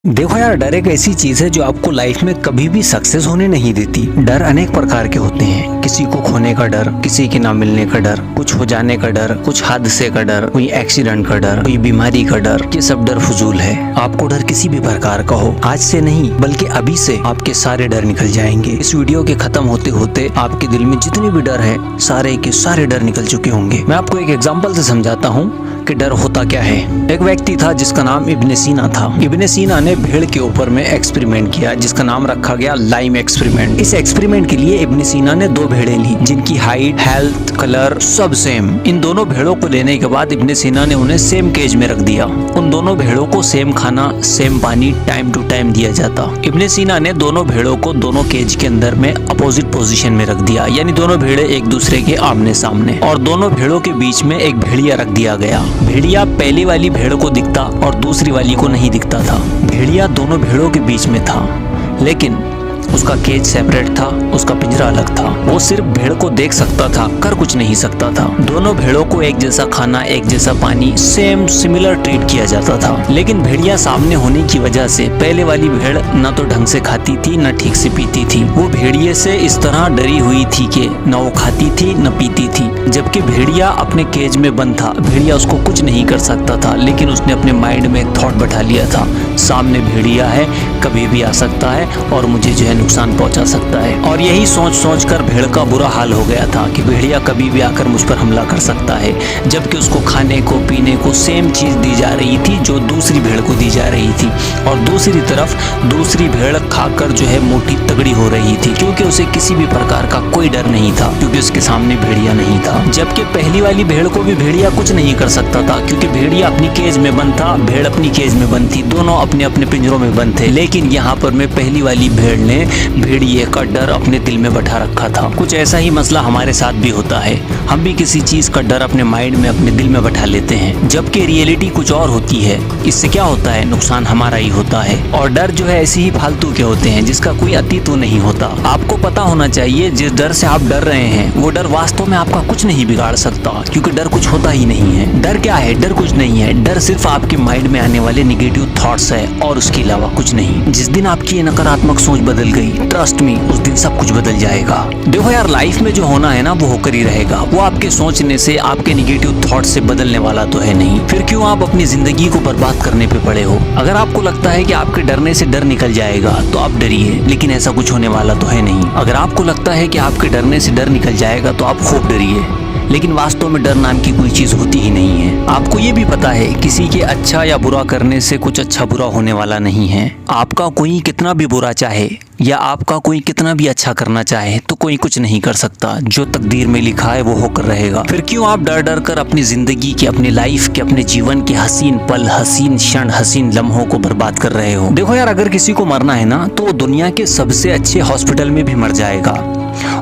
देखो यार, डर एक ऐसी चीज है जो आपको लाइफ में कभी भी सक्सेस होने नहीं देती। डर अनेक प्रकार के होते हैं। किसी को खोने का डर, किसी के ना मिलने का डर, कुछ हो जाने का डर, कुछ हादसे का डर, कोई एक्सीडेंट का डर, कोई बीमारी का डर। ये सब डर फजूल है। आपको डर किसी भी प्रकार का हो, आज से नहीं बल्कि अभी से आपके सारे डर निकल जाएंगे। इस वीडियो के खत्म होते होते आपके दिल में जितने भी डर है, सारे के सारे डर निकल चुके होंगे। मैं आपको एक एग्जाम्पल से समझाता हूँ कि डर होता क्या है। एक व्यक्ति था जिसका नाम इब्ने सीना था। इब्ने सीना ने भेड़ के ऊपर में एक्सपेरिमेंट किया जिसका नाम रखा गया लाइम एक्सपेरिमेंट। इस एक्सपेरिमेंट के लिए इब्ने सीना ने 2 भेड़ें ली जिनकी हाइट, हेल्थ, कलर सब सेम। इन दोनों भेड़ों को लेने के बाद इब्ने सीना ने उन्हें सेम केज में रख दिया। उन दोनों भेड़ों को सेम खाना, सेम पानी टाइम टू टाइम दिया जाता। इब्ने सीना ने दोनों भेड़ों को दोनों केज के अंदर में अपोजिट पोजीशन में रख दिया, यानी दोनों भेड़े एक दूसरे के आमने सामने, और दोनों भेड़ों के बीच में एक भेड़िया रख दिया गया। भेड़िया पहली वाली भेड़ को दिखता और दूसरी वाली को नहीं दिखता था। भेड़िया दोनों भेड़ों के बीच में था, लेकिन उसका केज सेपरेट था, उसका पिंजरा अलग था। वो सिर्फ भेड़ को देख सकता था, कर कुछ नहीं सकता था। दोनों भेड़ों को एक जैसा खाना, एक जैसा पानी, सेम सिमिलर ट्रीट किया जाता था। लेकिन भेड़िया सामने होने की वजह से पहले वाली भेड़ न तो ढंग से खाती थी न ठीक से पीती थी। वो भेड़िए से इस तरह डरी हुई थी कि न वो खाती थी न पीती थी। जबकि भेड़िया अपने केज में बंद था। भेड़िया उसको कुछ नहीं कर सकता था, लेकिन उसने अपने माइंड में एक थॉट बैठा लिया था, सामने भेड़िया है, कभी भी आ सकता है और मुझे जो है नुकसान पहुंचा सकता है। और यही सोच सोच कर भेड़ का बुरा हाल हो गया था कि भेड़िया कभी भी आकर मुझ पर हमला कर सकता है। जबकि उसको खाने को पीने को सेम चीज दी जा रही थी जो दूसरी भेड़ को दी जा रही थी, और दूसरी तरफ दूसरी भेड़ खाकर जो है मोटी तगड़ी हो रही थी, क्योंकि उसे किसी भी प्रकार का कोई डर नहीं था, क्योंकि उसके सामने भेड़िया नहीं था। जबकि पहली वाली भेड़ को भी भेड़िया कुछ नहीं कर सकता था, क्योंकि भेड़िया अपनी केज में बंद था, भेड़ अपनी केज में बंद थी, दोनों अपने अपने पिंजरों में बंद थे। लेकिन यहाँ पर में पहली वाली भेड़ ने भेड़िए का डर अपने दिल में बैठा रखा था। कुछ ऐसा ही मसला हमारे साथ भी होता है। हम भी किसी चीज का डर अपने माइंड में, अपने दिल में बैठा लेते हैं, जबकि रियलिटी कुछ और होती है। इससे क्या होता है, नुकसान हमारा ही होता है। और डर जो है ऐसे ही फालतू के होते हैं जिसका कोई अतीत नहीं होता। आपको पता होना चाहिए जिस डर से आप डर रहे हैं वो डर वास्तव में आपका कुछ नहीं बिगाड़ सकता, क्योंकि डर कुछ होता ही नहीं है। डर क्या है? डर कुछ नहीं है। डर सिर्फ आपके माइंड में आने वाले निगेटिव थॉट्स है और उसके अलावा कुछ नहीं। जिस दिन आपकी ये नकारात्मक सोच बदल गई, ट्रस्ट मी, उस दिन सब कुछ बदल जाएगा। देखो यार, लाइफ में जो होना है ना वो होकर ही रहेगा। वो आपके सोचने से, आपके निगेटिव थॉट से बदलने वाला तो है नहीं। फिर क्यों आप अपनी जिंदगी को बर्बाद करने पे पड़े हो? अगर आपको लगता है कि आपके डरने से डर निकल जाएगा तो आप डरिए, लेकिन ऐसा कुछ होने वाला तो है नहीं। अगर आपको लगता है कि आपके डरने से डर निकल जाएगा तो आप खूब डरिए, लेकिन वास्तव में डर नाम की कोई चीज होती ही नहीं है। आपको ये भी पता है किसी के अच्छा या बुरा करने से कुछ अच्छा बुरा होने वाला नहीं है। आपका कोई कितना भी बुरा चाहे या आपका कोई कितना भी अच्छा करना चाहे तो कोई कुछ नहीं कर सकता। जो तकदीर में लिखा है वो होकर रहेगा। फिर क्यों आप डर डर कर अपनी जिंदगी के, अपनी लाइफ के, अपने जीवन के हसीन पल, हसीन क्षण, हसीन लम्हों को बर्बाद कर रहे हो? देखो यार, अगर किसी को मरना है ना तो वो दुनिया के सबसे अच्छे हॉस्पिटल में भी मर जाएगा,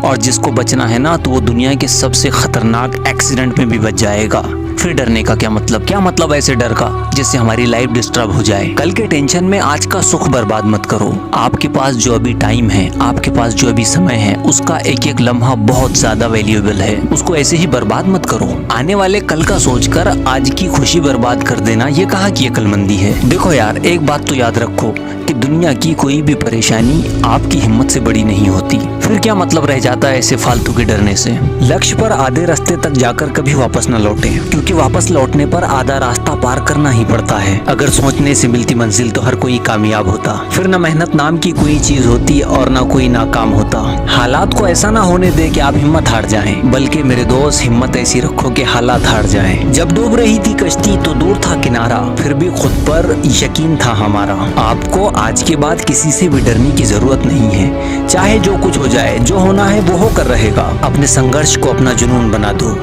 और जिसको बचना है ना तो वो दुनिया के सबसे खतरनाक एक्सीडेंट में भी बच जाएगा। फिर डरने का क्या मतलब? क्या मतलब ऐसे डर का जिससे हमारी लाइफ डिस्टर्ब हो जाए? कल के टेंशन में आज का सुख बर्बाद मत करो। आपके पास जो अभी टाइम है, आपके पास जो अभी समय है, उसका एक एक लम्हा बहुत ज्यादा वैल्यूएबल है। उसको ऐसे ही बर्बाद मत करो। आने वाले कल का सोचकर आज की खुशी बर्बाद कर देना, ये कहाँ की अक्लमंदी है? देखो यार, एक बात तो याद रखो कि दुनिया की कोई भी परेशानी आपकी हिम्मत से बड़ी नहीं होती। फिर क्या मतलब रह जाता है ऐसे फालतू के डरने से? लक्ष्य पर आधे रास्ते तक जाकर कभी वापस न लौटे, क्योंकि वापस लौटने पर आधा रास्ता पार करना ही पड़ता है। अगर सोचने से मिलती मंजिल तो हर कोई कामयाब होता। फिर न मेहनत नाम की कोई चीज होती और न कोई नाकाम होता। हालात को ऐसा ना होने दे कि आप हिम्मत हार जाएं, बल्कि मेरे दोस्त हिम्मत ऐसी रखो कि हालात हार जाएं। जब डूब रही थी कश्ती तो दूर था किनारा, फिर भी खुद पर यकीन था हमारा। आपको आज के बाद किसी से भी डरने की जरूरत नहीं है। चाहे जो कुछ हो जाए, जो होना है वो होकर रहेगा। अपने संघर्ष को अपना जुनून बना दो,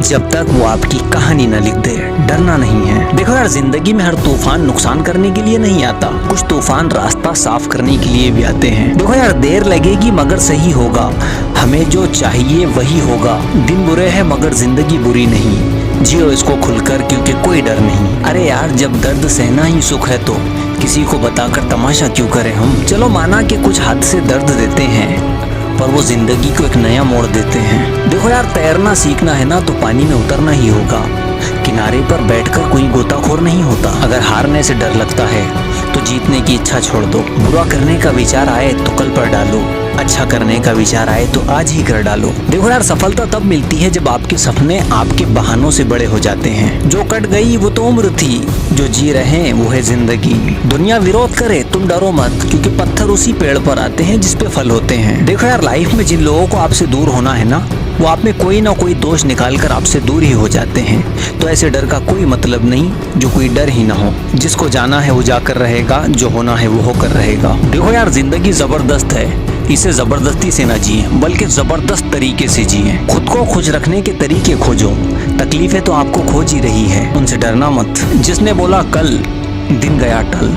जब तक वो आपकी कहानी न लिख दे। डरना नहीं है। देखो यार, जिंदगी में हर तूफान नुकसान करने के लिए नहीं आता, कुछ तूफान रास्ता साफ करने के लिए भी आते हैं। देखो यार, देर लगेगी मगर सही होगा। हमें जो चाहिए वही होगा। दिन बुरे हैं मगर जिंदगी बुरी नहीं। जियो इसको खुलकर, क्योंकि कोई डर नहीं। अरे यार, जब दर्द सहना ही सुख है तो किसी को बताकर तमाशा क्यों करें हम? चलो माना कि कुछ हद से दर्द देते हैं, पर वो जिंदगी को एक नया मोड़ देते हैं। देखो यार, तैरना सीखना है ना तो पानी में उतरना ही होगा। किनारे पर बैठकर कोई गोताखोर नहीं होता। अगर हारने से डर लगता है तो जीतने की इच्छा छोड़ दो। बुरा करने का विचार आए तो कल पर डालो, अच्छा करने का विचार आए तो आज ही कर डालो। देखो यार, सफलता तब मिलती है जब आपके सपने आपके बहानों से बड़े हो जाते हैं। जो कट गई वो तो उम्र थी, जो जी रहे हैं वो है जिंदगी। दुनिया विरोध करे तुम डरो मत, क्योंकि पत्थर उसी पेड़ पर आते हैं जिस पे फल होते हैं। देखो यार, लाइफ में जिन लोगों को आपसे दूर होना है ना, वो आप में कोई ना कोई दोष निकाल कर आपसे दूर ही हो जाते हैं। तो ऐसे डर का कोई मतलब नहीं जो कोई डर ही ना हो। जिसको जाना है वो जाकर रहेगा, जो होना है वो होकर रहेगा। देखो यार, जिंदगी जबरदस्त है, इसे जबरदस्ती से ना जिए बल्कि जबरदस्त तरीके से जिए। खुद को खुश रखने के तरीके खोजो। तकलीफें तो आपको खोज ही रही है, उनसे डरना मत। जिसने बोला कल, दिन गया टल।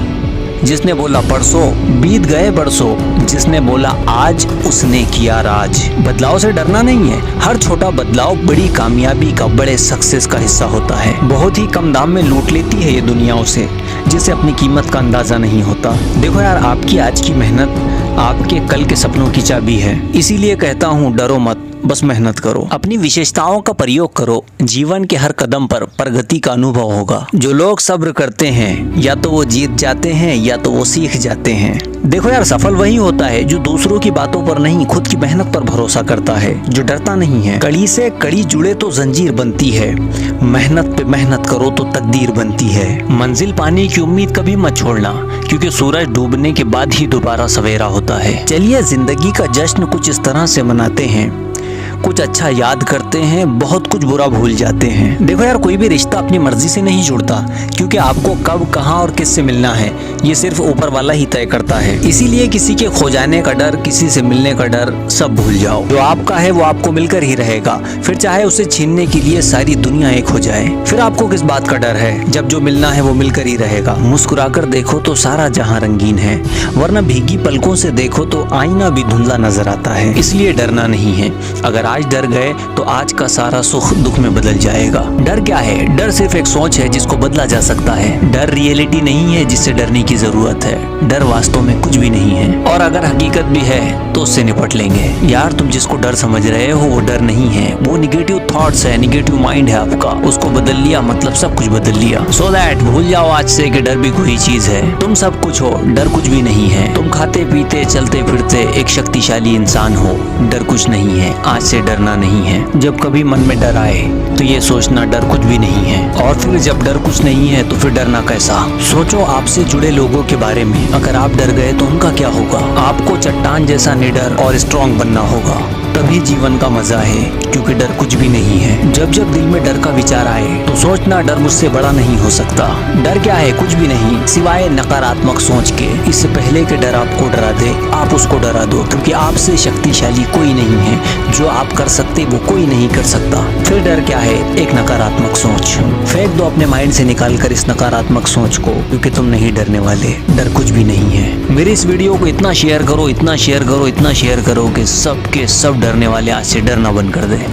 जिसने बोला परसों, बीत गए बरसों। जिसने बोला आज, उसने किया राज। बदलाव से डरना नहीं है। हर छोटा बदलाव बड़ी कामयाबी का, बड़े सक्सेस का हिस्सा होता है। बहुत ही कम दाम में लूट लेती है ये दुनिया उसे, जिसे अपनी कीमत का अंदाजा नहीं होता। देखो यार, आपकी आज की मेहनत आपके कल के सपनों की चाबी है। इसीलिए कहता हूँ, डरो मत, बस मेहनत करो। अपनी विशेषताओं का प्रयोग करो। जीवन के हर कदम पर प्रगति का अनुभव होगा। जो लोग सब्र करते हैं, या तो वो जीत जाते हैं या तो वो सीख जाते हैं। देखो यार, सफल वही होता है जो दूसरों की बातों पर नहीं, खुद की मेहनत पर भरोसा करता है, जो डरता नहीं है। कड़ी से कड़ी जुड़े तो जंजीर बनती है, मेहनत पे मेहनत करो तो तकदीर बनती है। मंजिल पाने की उम्मीद कभी मत छोड़ना, क्योंकि सूरज डूबने के बाद ही दोबारा सवेरा होता है। चलिए जिंदगी का जश्न कुछ इस तरह से मनाते हैं, कुछ अच्छा याद करते हैं, बहुत कुछ बुरा भूल जाते हैं। देखो यार, कोई भी रिश्ता अपनी मर्जी से नहीं जुड़ता, क्योंकि आपको कब, कहां और किससे मिलना है ये सिर्फ ऊपर वाला ही तय करता है। इसीलिए किसी के खो जाने का डर, किसी से मिलने का डर, सब भूल जाओ। जो आपका है वो आपको मिलकर ही रहेगा, फिर चाहे उसे छीनने के लिए सारी दुनिया एक हो जाए। फिर आपको किस बात का डर है, जब जो मिलना है वो मिलकर ही रहेगा। मुस्कुराकर देखो तो सारा जहां रंगीन है, वरना भीगी पलकों से देखो तो आईना भी धुंधला नजर आता है। इसलिए डरना नहीं है। अगर आज डर गए तो आज का सारा सुख दुख में बदल जाएगा। डर क्या है? डर सिर्फ एक सोच है जिसको बदला जा सकता है। डर रियलिटी नहीं है जिससे डरने की जरूरत है। डर वास्तव में कुछ भी नहीं है, और अगर हकीकत भी है तो उससे निपट लेंगे। यार, तुम जिसको डर समझ रहे हो वो डर नहीं है, वो निगेटिव थॉट्स है, निगेटिव माइंड है आपका। उसको बदल लिया मतलब सब कुछ बदल लिया। सो दैट भूल जाओ आज से कि डर भी कोई चीज है। तुम सब कुछ हो, डर कुछ भी नहीं है। तुम खाते पीते चलते फिरते एक शक्तिशाली इंसान हो। डर कुछ नहीं है, आज से डरना नहीं है। जब कभी मन में डर आए तो ये सोचना डर कुछ भी नहीं है, और फिर जब डर कुछ नहीं है तो फिर डरना कैसा। सोचो आपसे जुड़े लोगों के बारे में, अगर आप डर गए तो उनका क्या होगा। आपको चट्टान जैसा निडर और स्ट्रॉन्ग बनना होगा, तभी जीवन का मजा है, क्योंकि डर कुछ भी नहीं है। जब जब दिल में डर का विचार आए तो सोचना डर मुझसे बड़ा नहीं हो सकता। डर क्या है? कुछ भी नहीं सिवाय नकारात्मक सोच के। इससे पहले कि डर आपको डरा दे, आप उसको डरा दो, क्योंकि आपसे शक्तिशाली कोई नहीं है। जो आप कर सकते वो कोई नहीं कर सकता। फिर डर क्या है? एक नकारात्मक सोच। फेंक दो अपने माइंड से निकाल कर इस नकारात्मक सोच को, क्योंकि तुम नहीं डरने वाले। डर कुछ भी नहीं है। मेरे इस वीडियो को इतना शेयर करो, इतना शेयर करो, इतना शेयर करो कि सब के सब डरने वाले आज से डरना बंद कर दें।